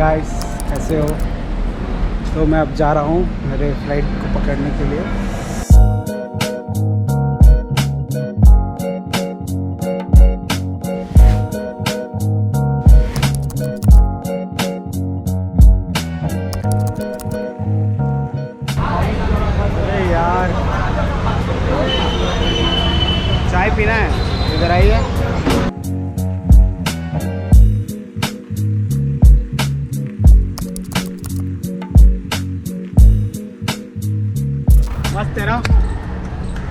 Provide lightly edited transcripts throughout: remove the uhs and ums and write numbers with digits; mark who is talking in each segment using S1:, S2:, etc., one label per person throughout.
S1: Guys, कैसे हो? तो मैं अब जा रहा हूँ मेरे फ्लाइट को पकड़ने के लिए। अरे यार, चाय पीना है? इधर आइए। मस्त है ना?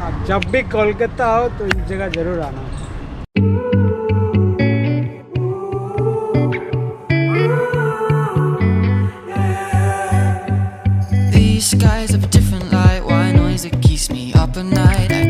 S1: आप जब भी कोलकाता आओ तो इस जगह जरूर आना।
S2: These skies have a different light. Why noise that keeps me up at night? I